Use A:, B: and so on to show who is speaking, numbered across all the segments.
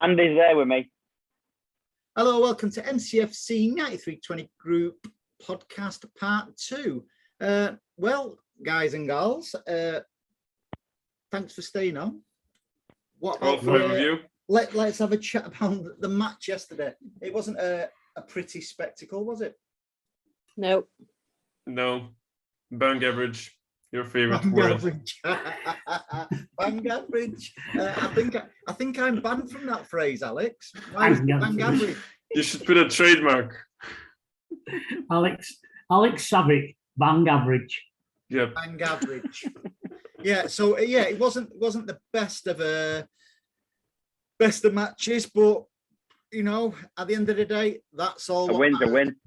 A: Andy's there with me.
B: Hello, welcome to MCFC9320Group podcast part 2. Well, guys and girls, thanks for staying on. What about let's have a chat about the match yesterday. It wasn't a pretty spectacle, was it?
C: No.
D: Bang average. Your favorite
B: Bang
D: word.
B: average. Bang average. I think I'm banned from that phrase, Alex. Why is bang average?
D: You should put a trademark.
E: Alex Savick, bang average.
D: Yep.
B: Bang average. Yeah. So it wasn't the best of matches, but you know, at the end of the day, that's all.
A: A win's a win.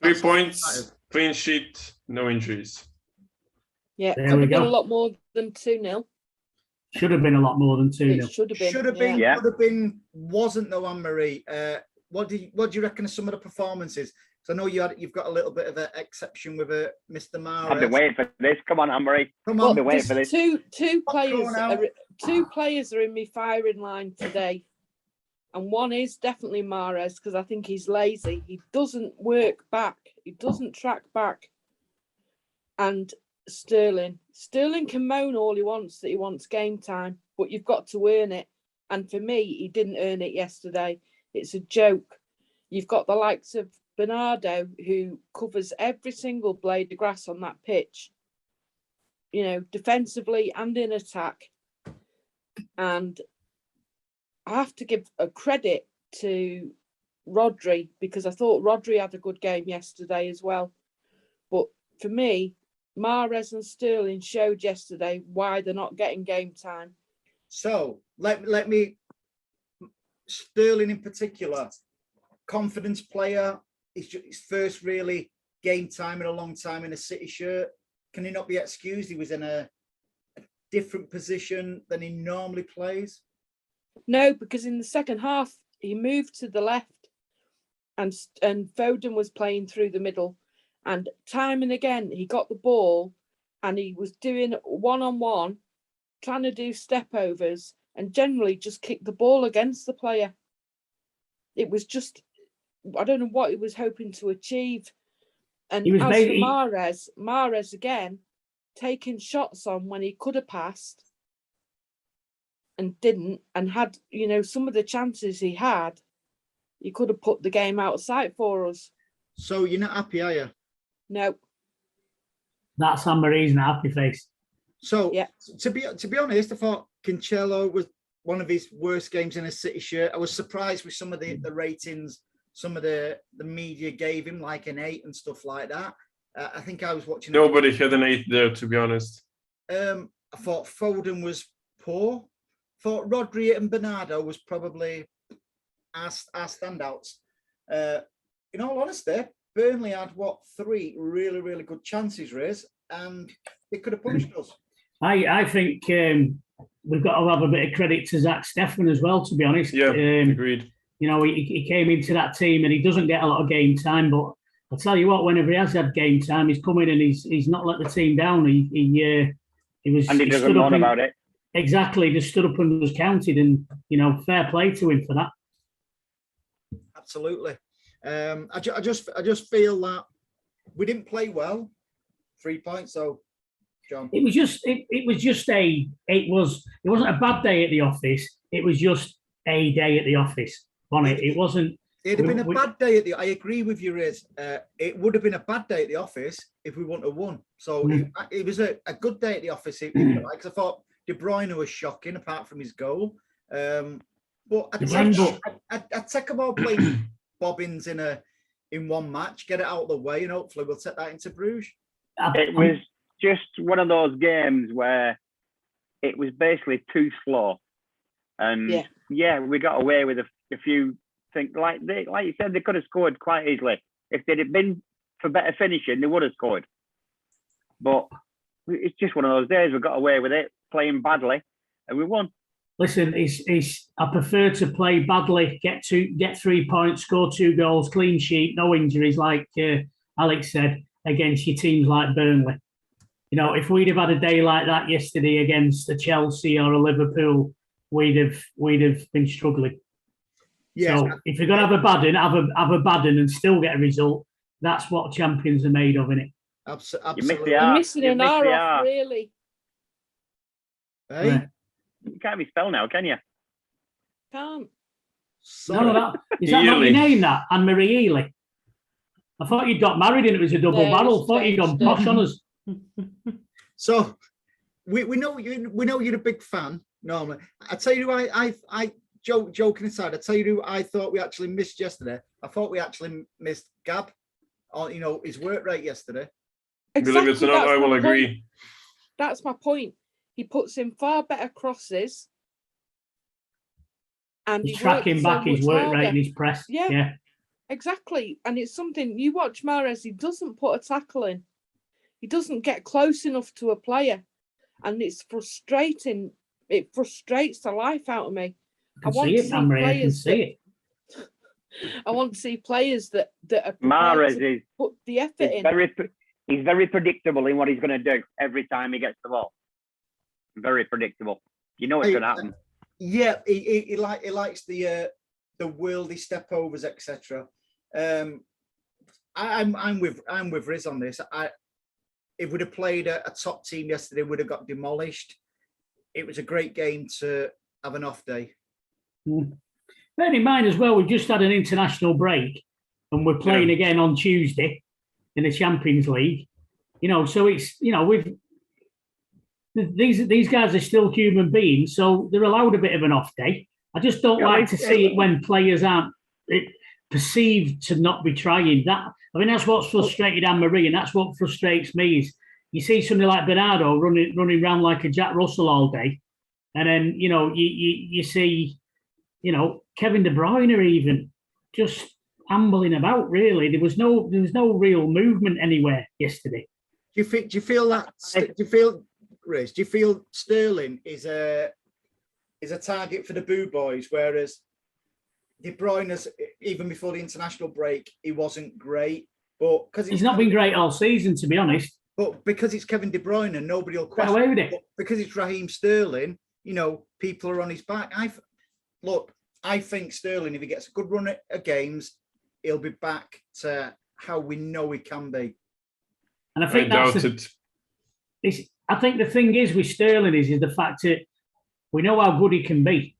D: 3 points, clean sheet, no injuries.
C: Yeah, could have been a lot more than 2-0.
E: Should have been a lot more than 2-0.
C: Should have been.
B: Should have been. Could have been. Wasn't though, Anne-Marie. What do you reckon of some of the performances? So I know you've got a little bit of an exception with Mr. Mahrez.
A: I've been waiting for this. Come on, Anne-Marie.
B: Come on.
A: I've been waiting for this.
C: Two players are in my firing line today, and one is definitely Mahrez because I think he's lazy. He doesn't work back. He doesn't track back. And Sterling can moan all he wants that he wants game time, but you've got to earn it. And for me, he didn't earn it yesterday. It's a joke. You've got the likes of Bernardo, who covers every single blade of grass on that pitch, you know, defensively and in attack. And I have to give a credit to Rodri because I thought Rodri had a good game yesterday as well. But for me, Mahrez and Sterling showed yesterday why they're not getting game time.
B: So let me, Sterling in particular, confidence player. His first really game time in a long time in a City shirt. Can he not be excused? He was in a different position than he normally plays.
C: No, because in the second half he moved to the left, and Foden was playing through the middle. And time and again, he got the ball and he was doing one-on-one, trying to do step overs and generally just kick the ball against the player. It was just, I don't know what he was hoping to achieve. And as for Mahrez again, taking shots on when he could have passed and didn't, and had, you know, some of the chances he had, he could have put the game out of sight for us.
B: So you're not happy, are you?
C: No.
E: That's Anne-Marie's happy face.
B: So yeah. To be honest, I thought Cancelo was one of his worst games in a City shirt. I was surprised with some of the ratings, some of the media gave him like an 8 and stuff like that. I think I was watching.
D: Nobody had an 8 there, to be honest.
B: I thought Foden was poor. Thought Rodri and Bernardo was probably our standouts. In all honesty, Burnley had 3 really, really good chances, Riz, and it could have punished us.
E: I think we've got to have a bit of credit to Zach Steffen as well, to be honest.
D: Yeah, agreed.
E: You know, he came into that team and he doesn't get a lot of game time, but I'll tell you what, whenever he has had game time, he's come in and he's not let the team down. He was,
A: and he doesn't moan about it.
E: Exactly, just stood up and was counted, and you know, fair play to him for that.
B: Absolutely. I just feel that we didn't play well. 3 points, so John.
E: It wasn't a bad day at the office. It was just a day at the office, wasn't it? It wasn't.
B: It'd have been a bad day at the. I agree with you, Riz. It would have been a bad day at the office if we wouldn't have won. So it was a good day at the office. Because I thought De Bruyne was shocking, apart from his goal. But I'd take them all playing bobbins in one match, get it out of the way, and hopefully we'll take that into Bruges.
A: It was just one of those games where it was basically too slow, and we got away with a few things. Like you said, they could have scored quite easily if they'd have been for better finishing. They would have scored, but it's just one of those days. We got away with it, playing badly, and we won.
E: Listen, I prefer to play badly, get 3 points, score 2 goals, clean sheet, no injuries, like Alex said, against your teams like Burnley. You know, if we'd have had a day like that yesterday against a Chelsea or a Liverpool, we'd have been struggling.
B: Yes.
E: So if you're going to have a bad one, have a bad one and still get a result. That's what champions are made of, innit?
B: Absolutely.
C: You're missing an R off, really.
B: Hey?
E: Yeah.
A: You can't be spelled now, can you?
C: Can't.
E: No, is that not your name, that? Anne-Marie Ely? I thought you'd got married and it was a double barrel. I thought you'd gone posh on us.
B: So we know you're a big fan, normally. I tell you who joking aside, I tell you who I thought we actually missed yesterday. I thought we actually missed Gab on, his work rate yesterday.
C: Exactly,
D: believe it or not, I will agree.
C: That's my point. He puts in far better crosses. And
E: he's tracking back his work rate and his press. Yeah,
C: exactly. And it's something, you watch Mahrez, he doesn't put a tackle in. He doesn't get close enough to a player. And it's frustrating. It frustrates the life out of me. I want to see players that are
A: Mahrez is
C: put the effort in.
A: He's very predictable in what he's going to do every time he gets the ball. Very predictable. You know what's going to happen.
B: Yeah, he likes the worldy step overs, etc. I'm with Riz on this. If we'd have played a top team yesterday, would have got demolished. It was a great game to have an off day.
E: Bear in mind as well, we've just had an international break and we're playing again on Tuesday in the Champions League. So it's these guys are still human beings, so they're allowed a bit of an off day. I just don't like to see it when players aren't perceived to not be trying. That's what's frustrated Anne-Marie, and that's what frustrates me is you see somebody like Bernardo running around like a Jack Russell all day, and then you see Kevin De Bruyne even just ambling about. Really, there was no real movement anywhere yesterday.
B: Do you feel Riz, do you feel Sterling is a target for the Boo Boys, whereas De Bruyne's, even before the international break, he wasn't great, but because
E: he's not been great all season, to be honest.
B: But because it's Kevin De Bruyne, nobody will
E: question away with it.
B: Because it's Raheem Sterling, people are on his back. I think Sterling, if he gets a good run at games, he'll be back to how we know he can be.
E: And I think I think the thing is with Sterling is the fact that we know how good he can be.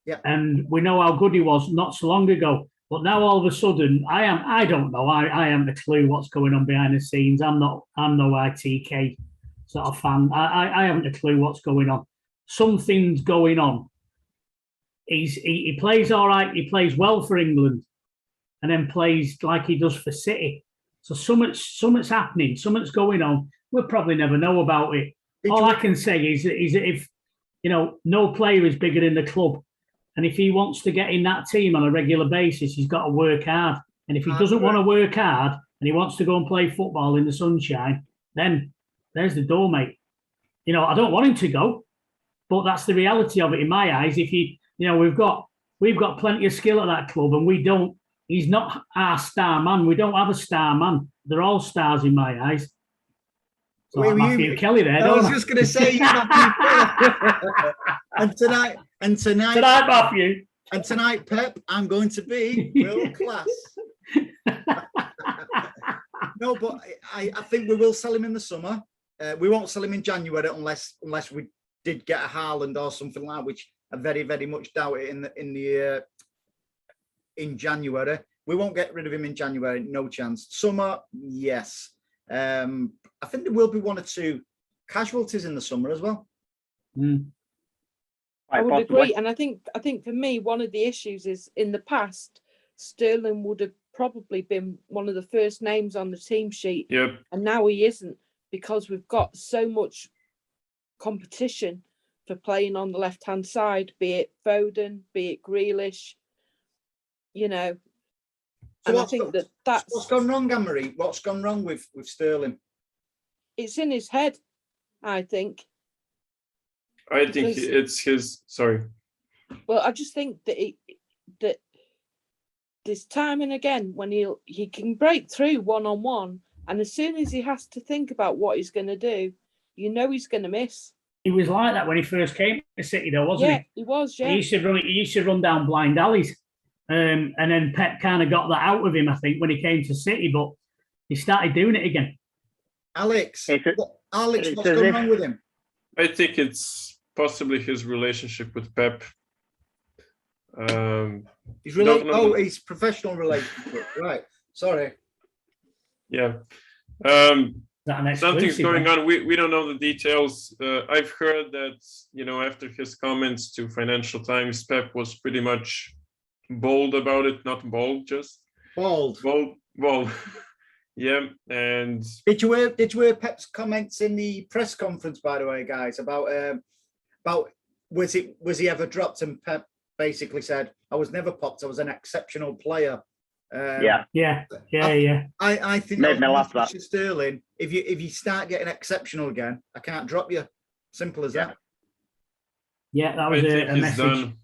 B: Yeah.
E: And we know how good he was not so long ago. But now all of a sudden, I don't know. I haven't a clue what's going on behind the scenes. I'm no ITK sort of fan. I haven't a clue what's going on. Something's going on. He plays all right. He plays well for England, and then plays like he does for City. So something's happening. Something's going on. We'll probably never know about it. All I can say is that if no player is bigger than the club, and if he wants to get in that team on a regular basis, he's got to work hard. And if he doesn't want to work hard and he wants to go and play football in the sunshine, then there's the door, mate. I don't want him to go, but that's the reality of it in my eyes. If we've got plenty of skill at that club, and we don't. He's not our star man. We don't have a star man. They're all stars in my eyes. So Matthew Kelly there.
B: I was just going to say, and tonight,
E: Matthew,
B: and tonight, Pep, I'm going to be world class. No, but I think we will sell him in the summer. We won't sell him in January unless we did get a Haaland or something like that, which I very, very much doubt it in January. We won't get rid of him in January, no chance. Summer, yes. I think there will be one or two casualties in the summer as well.
C: I would agree, and I think for me, one of the issues is in the past, Sterling would have probably been one of the first names on the team sheet, and now he isn't because we've got so much competition for playing on the left-hand side, be it Foden, be it Grealish,
B: So
C: I think that's
B: what's gone wrong, Anne-Marie. What's gone wrong with Sterling?
C: It's in his head, I think.
D: I think it's his. Sorry.
C: Well, I just think that this time and again when he can break through one-on-one, and as soon as he has to think about what he's going to do, he's going to miss.
E: He was like that when he first came to City, though, wasn't he?
C: Yeah, he was. Yeah,
E: He used to run down blind alleys. And then Pep kind of got that out of him, I think, when he came to City, but he started doing it again.
B: Alex, what's going on with him?
D: I think it's possibly his relationship with Pep.
B: His professional relationship, right? Sorry.
D: Yeah. Something's going on. We don't know the details. I've heard that, after his comments to Financial Times, Pep was pretty much bold about it. Not bold, just
B: bold.
D: Yeah. And
B: did you hear Pep's comments in the press conference, by the way, guys, about was he ever dropped? And Pep basically said, "I was never popped. I was an exceptional player."
E: Yeah.
B: I think
A: made me laugh. That
B: Sterling. If you start getting exceptional again, I can't drop you. Simple as that.
E: Yeah, that was a message.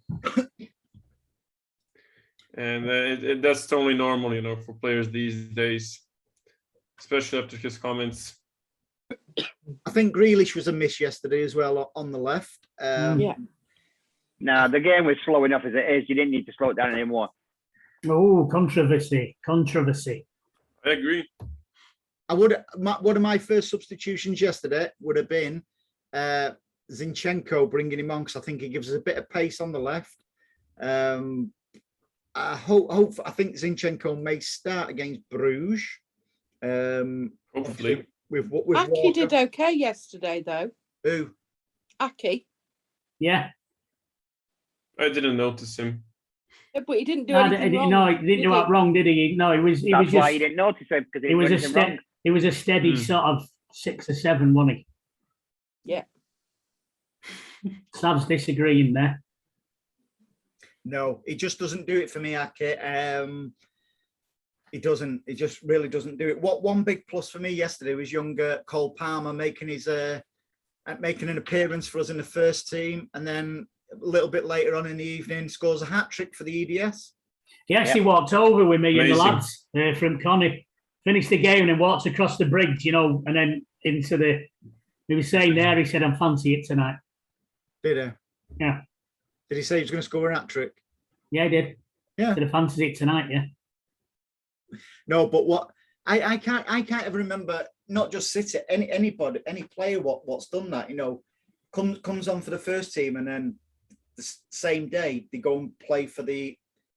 D: And that's totally normal, for players these days, especially after his comments.
B: I think Grealish was a miss yesterday as well on the left.
A: No, the game was slow enough as it is. You didn't need to slow it down anymore.
E: Oh, controversy.
D: I agree.
B: One of my first substitutions yesterday would have been Zinchenko, bringing him on, because I think he gives us a bit of pace on the left. I think Zinchenko may start against Brugge.
D: Hopefully.
C: With Aki did okay yesterday, though.
B: Who?
C: Aki.
E: Yeah.
D: I didn't notice him.
C: Yeah, but he didn't do anything wrong.
E: No, he didn't do that wrong, did he? No, he was.
A: That's why you didn't notice him, because
E: he was a steady sort of 6 or 7, wasn't he?
C: Yeah.
E: Sav's disagreeing there.
B: No, he just doesn't do it for me, Aki. He doesn't. He just really doesn't do it. One big plus for me yesterday was younger Cole Palmer making an appearance for us in the first team, and then a little bit later on in the evening scores a hat-trick for the EDS.
E: He actually walked over with me and the lads from Connie, finished the game and walked across the bridge, and then into the. He was saying there, he said, "I fancy it tonight."
B: Did he?
E: Yeah.
B: Did he say he was going to score a hat-trick?
E: Yeah, he did.
B: Yeah.
E: Said, "I fancy it tonight." Yeah.
B: No, but what I can't ever remember. Not just City, any player what's done that. Comes on for the first team, and then the same day they go and play for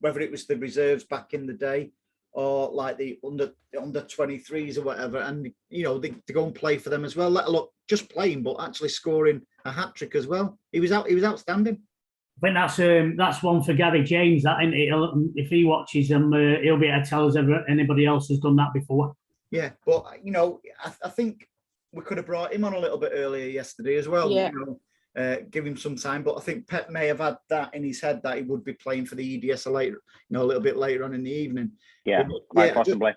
B: whether it was the reserves back in the day or like the under 23s or whatever, and they go and play for them as well. Let alone just playing, but actually scoring a hat trick as well. He was outstanding.
E: I think that's one for Gary James. That, isn't it? If he watches them, he'll be able to tell us if anybody else has done that before.
B: Yeah, but I think we could have brought him on a little bit earlier yesterday as well.
C: Yeah.
B: Give him some time. But I think Pep may have had that in his head that he would be playing for the EDS a little bit later on in the evening.
A: Yeah, quite possibly.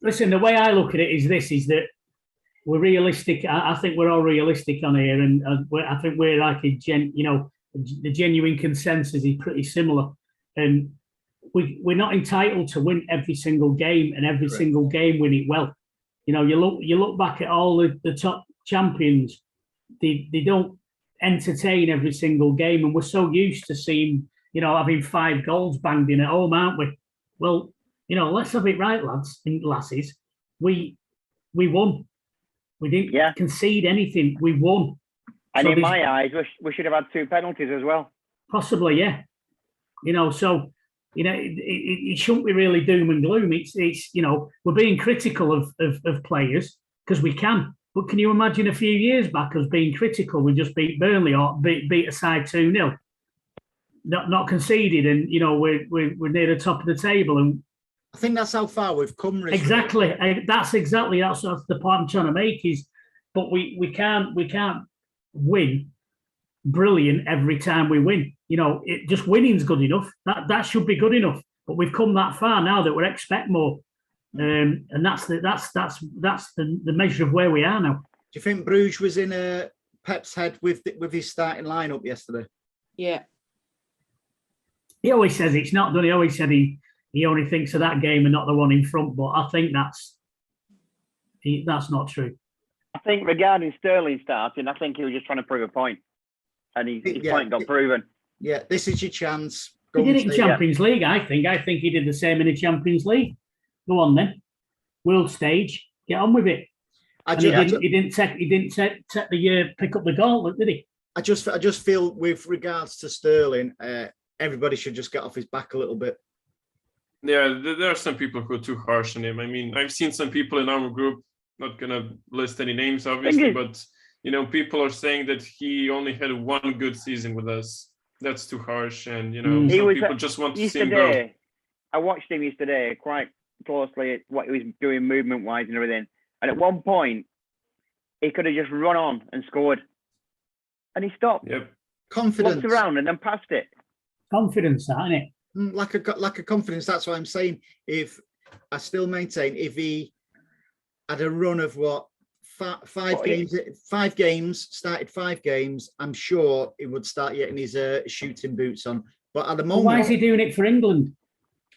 E: Listen, the way I look at it is that we're realistic. I think we're all realistic on here, and I think we're like the genuine consensus is pretty similar, and we're not entitled to win every single game and every single game win it well. You look back at all the top champions, they don't entertain every single game, and we're so used to seeing having 5 goals banged in at home, aren't we? Well, let's have it right, lads and lasses. We won. We didn't concede anything. We won.
A: And in my eyes, we should have had 2 penalties as well.
E: Possibly, yeah. So it shouldn't be really doom and gloom. It's we're being critical of players because we can. But can you imagine a few years back us being critical? We just beat Burnley or beat a side 2-0, not conceded, and we're near the top of the table. And
B: I think that's how far we've come. Rich.
E: Exactly. That's the point I'm trying to make is, but we can't win brilliant every time we win. Just winning's good enough. That should be good enough. But we've come that far now that we expect more, and that's the measure of where we are now.
B: Do you think Brugge was in Pep's head with his starting lineup yesterday?
C: Yeah.
E: He always says it's not done. He always said he only thinks of that game and not the one in front. But I think that's not true.
A: I think regarding Sterling starting, I think he was just trying to prove a point, and his point got proven.
B: Yeah, this is your chance. go
E: He did
B: and
E: it in
B: say,
E: Champions League, I think. I think he did the same in the Champions League. Go on then. World stage. Get on with it. He didn't pick up the gauntlet, did he?
B: I just feel with regards to Sterling, everybody should just get off his back a little bit.
D: Yeah, there are some people who are too harsh on him. I mean, I've seen some people in our group, not gonna list any names, obviously, but people are saying that he only had one good season with us. That's too harsh, and some people just want to see him go.
A: I watched him yesterday quite closely, what he was doing movement-wise and everything. And at one point, he could have just run on and scored, and he stopped.
D: Yep.
B: Confidence.
A: Looked around and then passed it.
E: Confidence, isn't it?
B: Like a confidence. That's what I'm saying. If I still maintain, if he had a run of five games, started 5 games, I'm sure he would start getting his shooting boots on. But at the moment,
E: why is he doing it for England?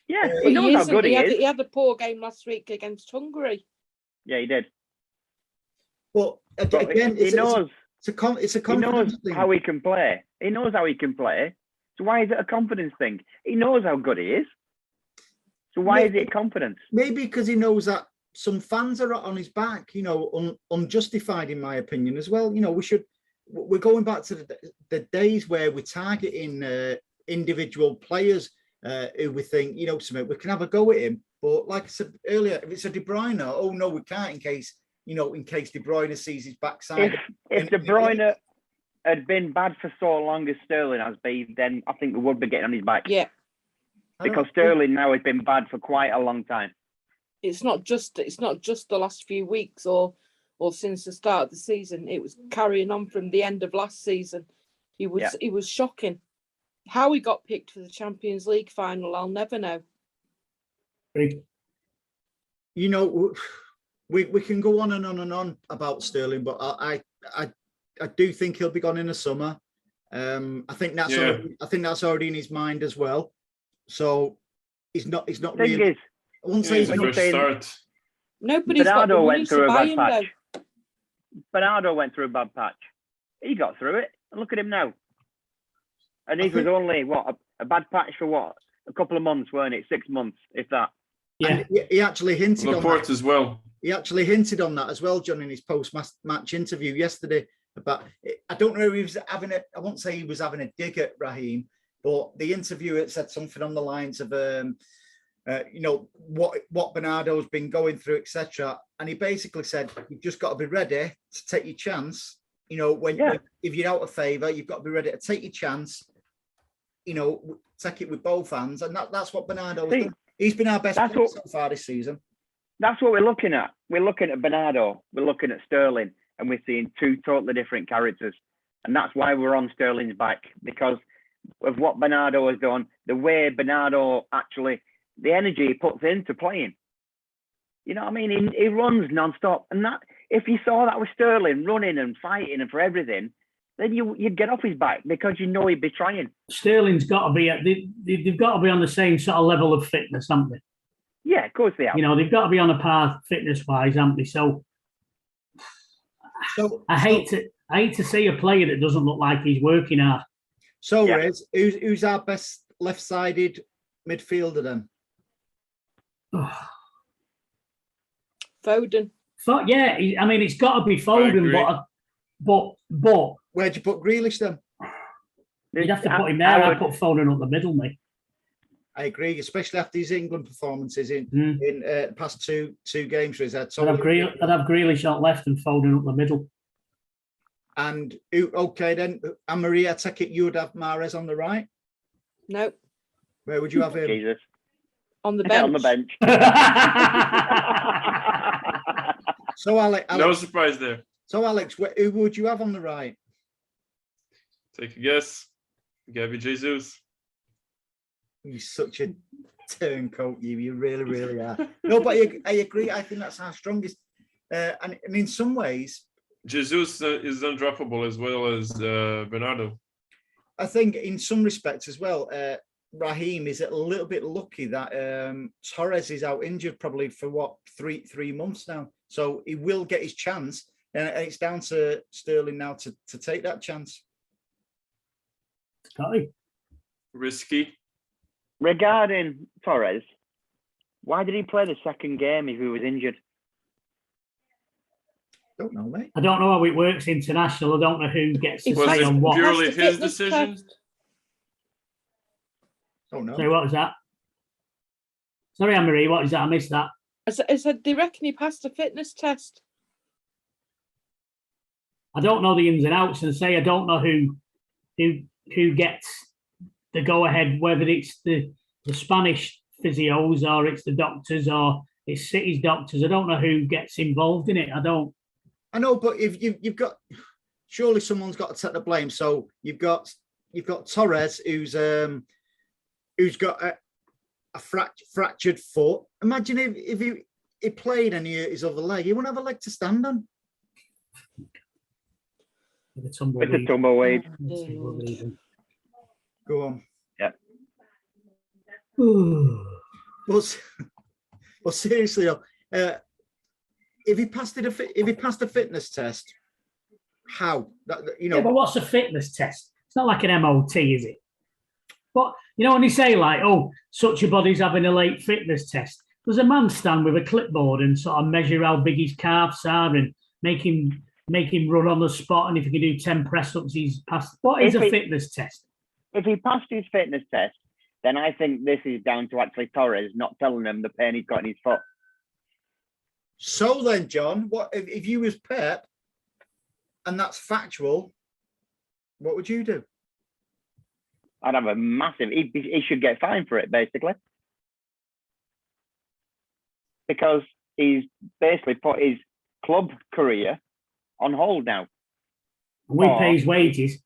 A: Yeah, he knows how good he is.
C: He had a poor game last week against Hungary.
A: Yeah, he did.
B: But again,
A: he knows.
B: It's a confidence
A: he knows
B: thing.
A: how he can play. He knows how he can play. So why is it a confidence thing? He knows how good he is. So why is it confidence?
B: Maybe because he knows that some fans are on his back, unjustified in my opinion as well. We're going back to the days where we're targeting individual players who we think, we can have a go at him. But like I said earlier, if it's a De Bruyne, oh no, we can't in case De Bruyne sees his backside.
A: If De Bruyne had been bad for so long as Sterling has been, then I think we would be getting on his back.
C: Yeah.
A: Because Sterling now has been bad for quite a long time.
C: It's not just the last few weeks or since the start of the season. It was carrying on from the end of last season. He was shocking. How he got picked for the Champions League final, I'll never know.
B: We can go on and on and on about Sterling, but I do think he'll be gone in the summer. I think that's already in his mind as well. So he's not really. I wouldn't say he's not
D: start.
C: Nobody's got the money to buy him though.
A: Bernardo went through a bad patch. He got through it. And look at him now. And he was only a bad patch for a couple of months, weren't it? 6 months, if that.
E: Yeah.
B: And he actually hinted on that
D: as well.
B: He actually hinted on that as well, John, in his post-match interview yesterday. About, I don't know if he was having I won't say he was having a dig at Raheem, but the interviewer said something on the lines of, what Bernardo's been going through, etc. And he basically said, you've just got to be ready to take your chance. When if you're out of favour, you've got to be ready to take your chance. Take it with both hands, and that's what Bernardo's done. He's been our best player so far this season.
A: That's what we're looking at. We're looking at Bernardo. We're looking at Sterling, and we're seeing 2 totally different characters. And that's why we're on Sterling's back, because of what Bernardo has done, the way Bernardo actually, the energy he puts into playing. You know what I mean? He runs non-stop. And that, if you saw that with Sterling running and fighting and for everything, then you'd get off his back because he'd be trying.
E: Sterling's got to be they've got to be on the same sort of level of fitness, haven't they?
A: Yeah, of course they have.
E: They've got to be on a par fitness-wise, haven't they? So I hate to see a player that doesn't look like he's working hard.
B: So, Riz, who's our best left-sided midfielder then?
C: Foden.
E: It's got to be Foden, but
B: where'd you put Grealish then?
E: You'd have to put him there. I'd put Foden up the middle, mate.
B: I agree, especially after his England performances in the past two games. I'd have
E: Grealish on left and Foden up the middle.
B: And okay, then Anne-Marie, I take it you would have Mahrez on the right.
C: No.
B: Where would you have him?
A: Jesus.
C: On the bench.
A: On the bench.
B: So Alex,
D: no surprise there.
B: So Alex, who would you have on the right?
D: Take a guess. Gabby Jesus.
B: You're such a turncoat, you really, really are. No, but I agree. I think that's our strongest. And in some ways,
D: Jesus is undroppable as well as Bernardo.
B: I think in some respects as well, Raheem is a little bit lucky that Torres is out injured probably for three months now. So he will get his chance, and it's down to Sterling now to take that chance.
E: Scotty.
D: Risky.
A: regarding Torres, why did he play the second game if he was injured?
B: Don't know, mate.
E: I don't know how it works international. I don't know who gets to
C: Was
E: say
D: it
E: on what.
D: purely
C: Passed the
D: his
C: fitness
D: decision?
C: test.
B: Don't know.
E: Sorry, what was that? Sorry, Anne-Marie, what is that? I missed that.
C: I said they reckon he passed a fitness test.
E: I don't know the ins and outs, and say I don't know who gets the go ahead, whether it's the Spanish physios or it's the doctors or it's City's doctors. I don't know who gets involved in it. I don't.
B: I know, but if you've got, surely someone's got to take the blame. So you've got Torres, who's got a fractured foot. Imagine if he played and he hurt his other leg, he wouldn't have a leg to stand on.
A: It's a tumbleweed.
B: Go on.
A: Yeah.
B: But seriously, if he passed the fitness test, how?
E: Yeah, but what's a fitness test? It's not like an MOT, is it? But when they say like, oh, such a body's having a late fitness test, does a man stand with a clipboard and sort of measure how big his calves are and make him run on the spot, and if he can do 10 press-ups, he's passed? What is a fitness test?
A: If he passed his fitness test, then I think this is down to actually Torres not telling him the pain he's got in his foot.
B: So then, John, what if you was Pep, and that's factual? What would you do?
A: I'd have a massive. He should get fined for it, basically, because he's basically put his club career on hold now.
E: We pay his wages.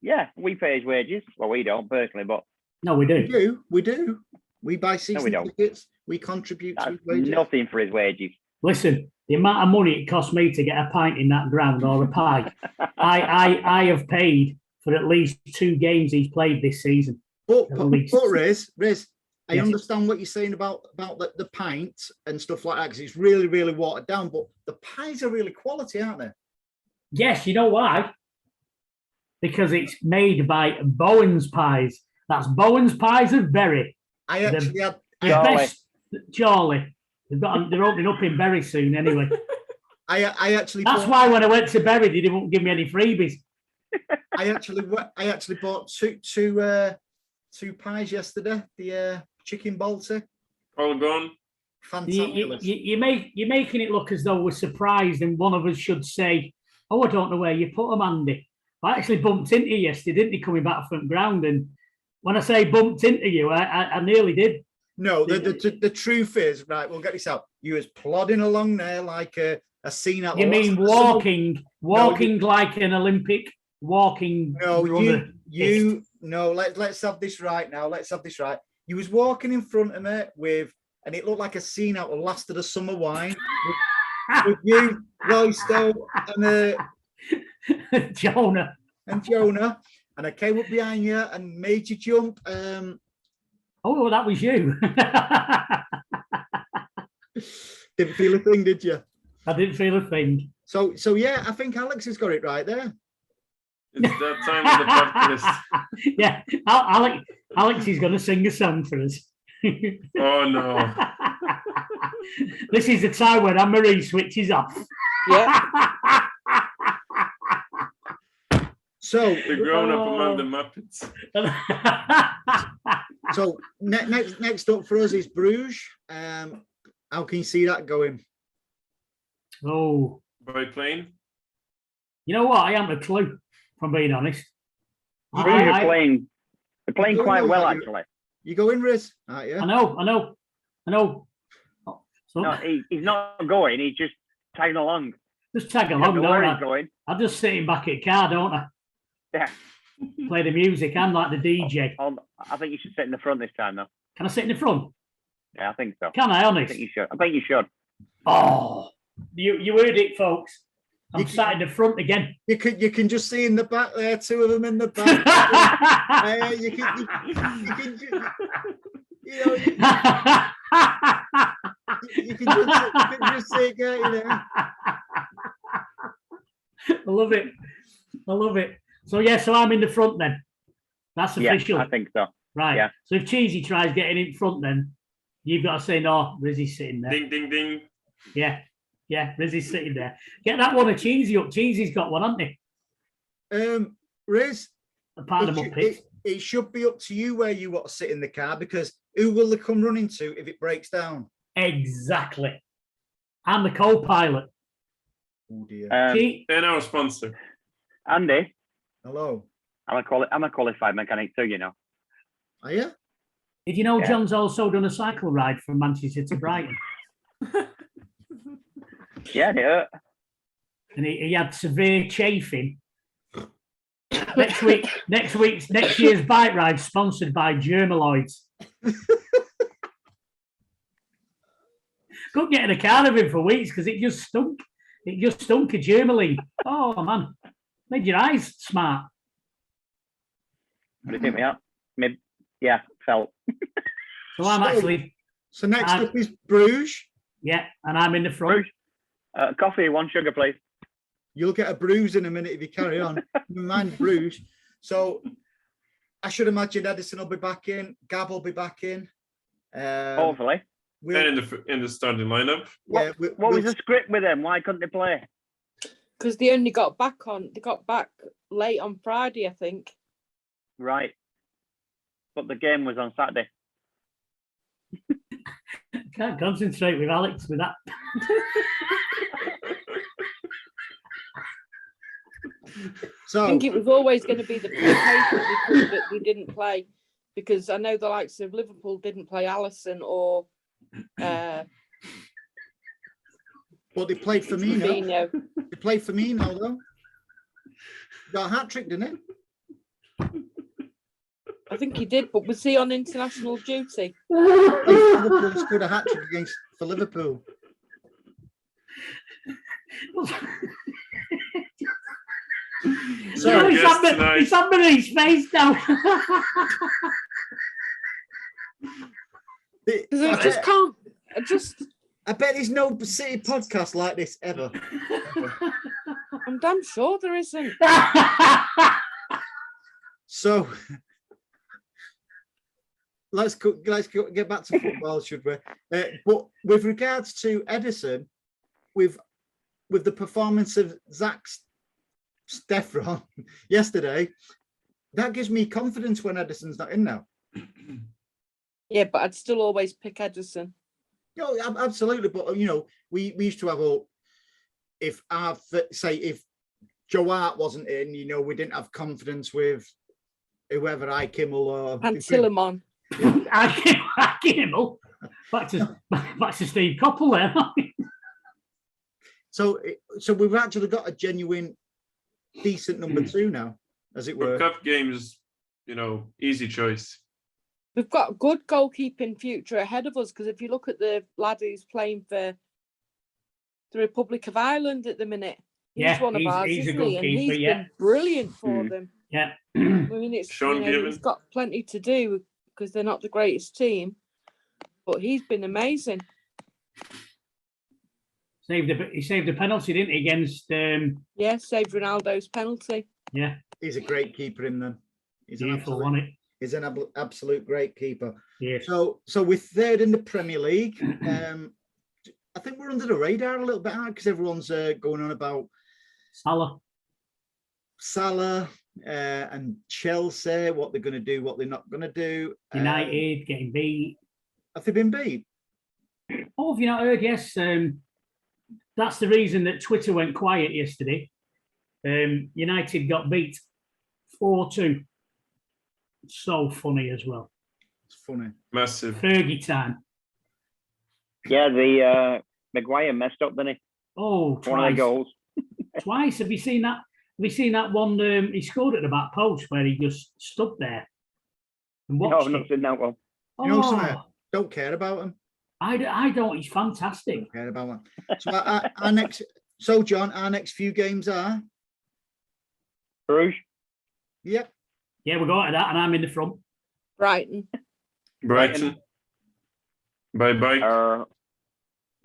A: Yeah, we pay his wages. Well, we don't personally, but
E: no, we do.
B: We do. We buy season tickets. We contribute to his wages.
A: Nothing for his wages.
E: Listen, the amount of money it cost me to get a pint in that ground or a pie, I have paid for at least 2 games he's played this season.
B: But Riz, I understand what you're saying about the pint and stuff like that, because it's really, really watered down. But the pies are really quality, aren't they?
E: Yes, you know why? Because it's made by Bowen's Pies. That's Bowen's Pies of Bury.
B: I actually had
E: Charlie. They're opening up in Bury soon, anyway.
B: I actually.
E: That's why when I went to Bury, they didn't give me any freebies.
B: I actually bought two pies yesterday. The chicken balti.
D: All gone.
B: Fantastic.
E: You're making it look as though we're surprised, and one of us should say, "Oh, I don't know where you put them, Andy." I actually bumped into you yesterday, didn't he, coming back from ground? And when I say bumped into you, I nearly did.
B: No, the truth is, right, we'll get this out. You was plodding along there like a scene out.
E: You mean walking like an Olympic walking?
B: No, let's have this right now. Let's have this right. You was walking in front of me and it looked like a scene out of Last of the Summer Wine with you, Roysto, and
E: Jonah.
B: And I came up behind you and made you jump.
E: Oh, that was you.
B: Didn't feel a thing, did you?
E: I didn't feel a thing.
B: So yeah, I think Alex has got it right there.
D: It's that time of the podcast.
E: Yeah, Alex is going to sing a song for us.
D: Oh no!
E: This is the time when Anne-Marie switches off.
C: Yeah.
B: So
D: the grown-up among the Muppets.
B: So next up for us is Brugge. How can you see that going?
E: Oh,
D: By plane?
E: You know what? I haven't a clue, if I'm being honest.
A: Brugge are playing quite well, actually.
B: You go in, Riz? Yeah.
E: I know. So,
A: no, he's not going. He's just tagging along.
E: Just tag along, don't I?
A: Going.
E: I'm just sitting back at the car, don't I?
A: Yeah.
E: Play the music. I'm like the DJ.
A: I think you should sit in the front this time, though.
E: Can I sit in the front?
A: Yeah, I think so.
E: Can I, honest?
A: I think you should.
E: Oh, you heard it, folks. I'm sat in the front again.
B: You can just see in the back there, 2 of them in the back. You can just see it going there.
E: I love it. So yeah, so I'm in the front then. That's official.
A: Yeah, I think so.
E: Right.
A: Yeah.
E: So if Cheesy tries getting in front, then you've got to say, no, Rizzy's sitting there.
D: Ding, ding, ding.
E: Yeah. Yeah, Rizzy's sitting there. Get that one of Cheesy up. Cheesy's got one, hasn't he?
B: Riz,
E: Apart of
B: it should be up to you where you want to sit in the car, because who will they come running to if it breaks down?
E: Exactly. I'm the co-pilot.
B: Oh dear.
D: And our sponsor.
A: Andy,
B: Hello.
A: I'm a qualified mechanic too, you know.
B: Are you?
E: Did you know
A: Yeah.
E: John's also done a cycle ride from Manchester to Brighton?
A: Yeah, it hurt.
E: And he had severe chafing. Next year's bike ride sponsored by Germaloids. Couldn't get in a car of him for weeks because it just stunk. It just stunk of Germaline. Oh man, made your eyes smart.
A: What do you think me up? Yeah, felt.
E: So I'm actually.
B: So next up is Brugge.
E: Yeah, and I'm in the front.
A: Coffee, 1 sugar, please.
B: You'll get a bruise in a minute if you carry on. Never mind Brugge. So I should imagine Edison will be back in. Gab will be back in.
A: Hopefully.
D: And in the starting lineup.
B: Yeah,
A: What was the script with them? Why couldn't they play?
C: Because they only got back late on Friday, I think.
A: Right. But the game was on Saturday.
E: Can't concentrate with Alex with that.
B: So
C: I think it was always going to be the case that we didn't play, because I know the likes of Liverpool didn't play Alisson or
B: well, they played Firmino.
C: Firmino.
B: They played Firmino though. Got a hat trick, didn't it?
C: I think he did, but was he on international duty?
B: Liverpool scored a hat trick for Liverpool.
E: So he's on Marie's face now.
B: I bet there's no City podcast like this ever.
C: I'm damn sure there isn't.
B: So let's get back to football, should we? But with regards to Edison, with the performance of Zach Steffron yesterday, that gives me confidence when Edison's not in now.
C: Yeah, but I'd still always pick Edison.
B: No, absolutely. But you know, we used to have if Joe Hart wasn't in, you know, we didn't have confidence with whoever Kimmel or
C: Antilimon.
E: Kimmel. Back to Steve Coppell there.
B: So we've actually got a genuine, decent number 2 now, as it were.
D: For cup games, you know, easy choice.
C: We've got a good goalkeeping future ahead of us, because if you look at the lad who's playing for the Republic of Ireland at the minute, he's one of ours, isn't he? And he's been brilliant for them.
E: Yeah.
C: I mean, it's he's got plenty to do because they're not the greatest team, but he's been amazing.
E: He saved a penalty, didn't he, against
C: saved Ronaldo's penalty.
E: Yeah.
B: He's a great keeper, him then. He's an absolute great keeper.
E: Yes.
B: So we're third in the Premier League. I think we're under the radar a little bit, because everyone's going on about Salah and Chelsea, what they're going to do, what they're not going to do.
E: United getting beat.
B: Have they been beat?
E: Oh, have you not heard? Yes. That's the reason that Twitter went quiet yesterday. United got beat 4-2. So funny as well.
B: It's funny.
D: Massive.
E: Fergie time.
A: Yeah, the Maguire messed up, didn't he?
E: Oh, twice.
A: One of the goals.
E: Twice. Have you seen that? Have you seen that one? He scored at the back post where he just stood there and watched.
A: No, I've not seen that one.
B: You know something? Don't care about him.
E: I don't. He's fantastic.
B: Don't care about him. So our next. So John, our next few games are
A: Bruges.
B: Yep.
E: Yeah, we're going to that, and I'm in the front.
D: Brighton. Bye.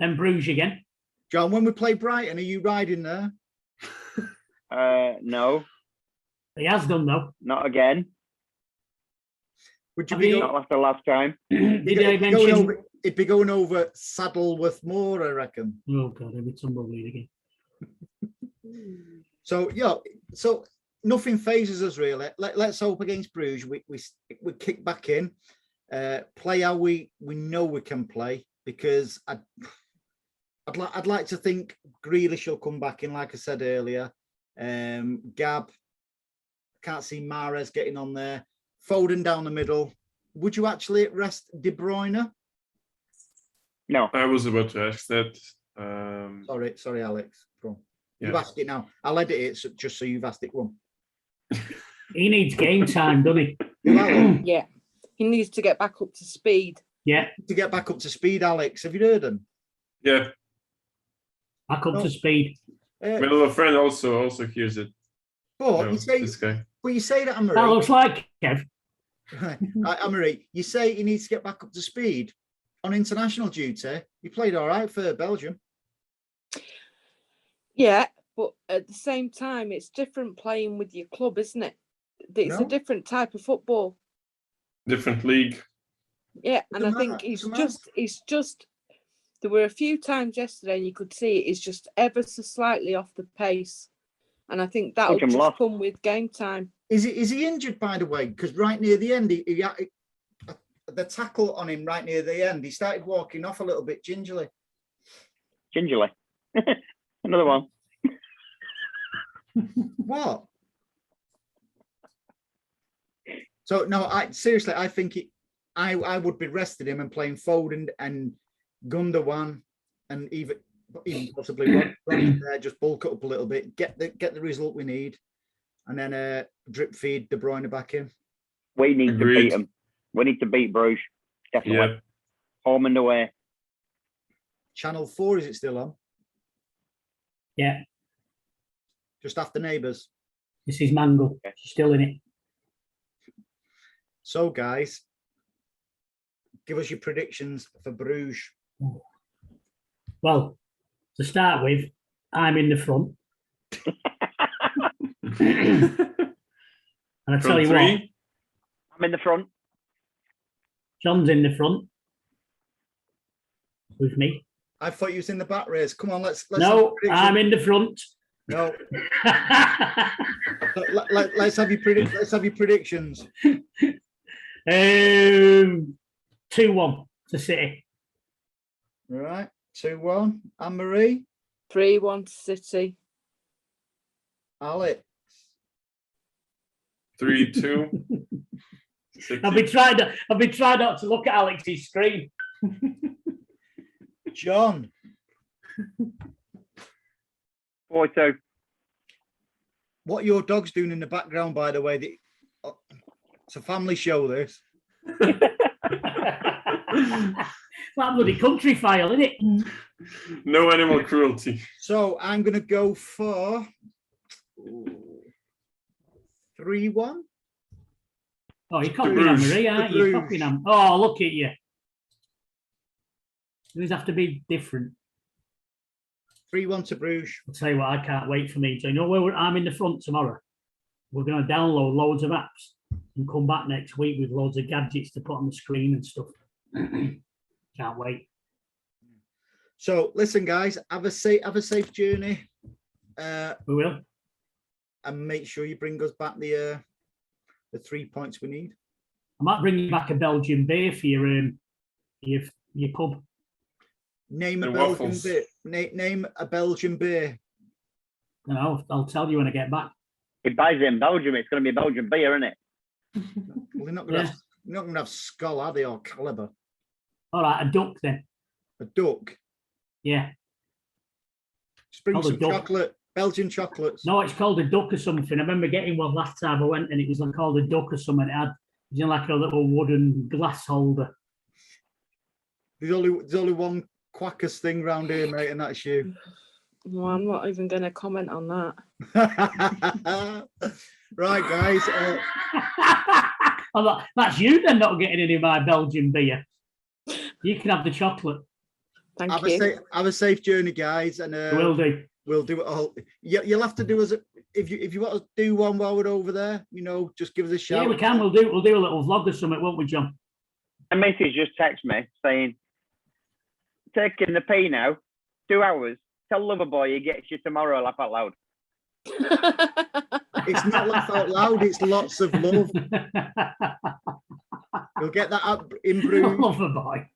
E: Then Bruges again.
B: John, when we play Brighton, are you riding there?
A: No.
E: He has done though.
A: Not again.
B: Would you be
A: not after last time?
E: Did I mention?
B: It'd be going over Saddleworth Moor, I reckon.
E: Oh God, it'd be tumbleweed again.
B: So so nothing phases us really. Let's hope against Bruges we kick back in, play how we know we can play, because I'd like to think Grealish will come back in, like I said earlier. Gab, can't see Mahrez getting on there. Foden down the middle. Would you actually rest De Bruyne?
A: No.
D: I was about to ask that.
B: Sorry, Alex. Go on.
D: Yeah.
B: You've asked it now. I'll edit it just so you've asked it one.
E: He needs game time, doesn't he?
C: Yeah, he needs to get back up to speed.
E: Yeah,
B: To get back up to speed, Alex. Have you heard him?
D: Yeah,
E: back up to speed.
D: my little friend also hears it.
B: But
D: This guy.
B: you say that, Anne-Marie.
E: That looks like Kev.
B: Anne-Marie, you say he needs to get back up to speed on international duty. You played all right for Belgium.
C: Yeah, but at the same time, it's different playing with your club, isn't it? It's a different type of football.
D: Different league.
C: Yeah, and I think it's just. There were a few times yesterday, and you could see it's just ever so slightly off the pace, and I think that will just come with game time.
B: Is he injured, by the way? Because right near the end, the tackle on him right near the end, he started walking off a little bit gingerly.
A: Gingerly. Another one.
B: What? So no, I think I would be resting him and playing Foden and Gundogan and even possibly Ronnie there, just bulk it up a little bit, get the result we need, and then drip feed De Bruyne back in.
A: We need to beat them. We need to beat Bruges. Definitely.
D: Yeah.
A: Home and away.
B: Channel 4, is it still on?
E: Yeah,
B: Just after Neighbours.
E: this is Mangle. She's still in it.
B: So guys, give us your predictions for Bruges.
E: Well, to start with, I'm in the front. And I tell you what,
A: I'm in the front.
E: John's in the front with me.
B: I thought you was in the back race. Come on, let's
E: No, I'm in the front.
B: No. Let's have your predictions.
E: 2-1 to City.
B: All right, 2-1. Anne-Marie?
C: 3-1 to City.
B: Alex?
D: 3-2.
E: I've been trying not to look at Alex's screen.
B: John?
A: 4-2.
B: What are your dogs doing in the background, by the way? It's a family show, this.
E: That bloody country file, isn't it?
D: No animal cruelty.
B: So I'm going to go for 3-1.
E: Oh, you're copying Marie, aren't you? Copying them. Oh, look at you. These have to be different.
B: 3-1 to Bruges.
E: I'll tell you what, I can't wait for me to know where I'm in the front tomorrow. We're going to download loads of apps and come back next week with loads of gadgets to put on the screen and stuff. Can't wait.
B: So listen, guys, have a safe journey.
E: We will.
B: And make sure you bring us back the 3 points we need.
E: I might bring you back a Belgian beer for your pub.
B: Name a Belgian beer. Name a Belgian beer.
E: No, I'll tell you when I get back.
A: He buys it in Belgium. It's going to be a Belgian beer, isn't it?
B: Well, they're not going to have Skull, are they, or Caliber?
E: All right, a duck then.
B: A duck.
E: Yeah.
B: Just bring some chocolate. Belgian chocolates.
E: No, it's called a duck or something. I remember getting one last time I went, and it was called a duck or something. It had, like a little wooden glass holder.
B: There's only one quackers thing round here, mate, and that's you.
C: Well, I'm not even going to comment on that.
B: Right, guys.
E: That's you then not getting any of my Belgian beer. You can have the chocolate.
C: Thank you.
B: Have a safe journey, guys, and
E: Will do.
B: We'll do it all. You'll have to do us if you want to do one while we're over there, just give us a shout.
E: Yeah, we can. We'll do a little vlog or something, won't we, John?
A: A message just text me saying, taking the pee now, 2 hours. Tell Loverboy he gets you tomorrow, laugh out loud.
B: It's not laugh out loud, it's lots of love. You'll get that up in Brugge.
E: Loverboy.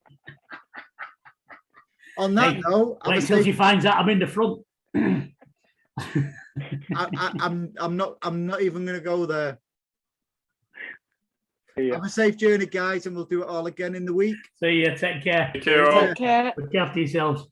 B: On that note,
E: wait till she finds out I'm in the front.
B: I'm not even going to go there.
A: Yeah.
B: Have a safe journey, guys, and we'll do it all again in the week.
E: See you. Take care.
D: Take care all.
C: Take care.
E: Look after yourselves.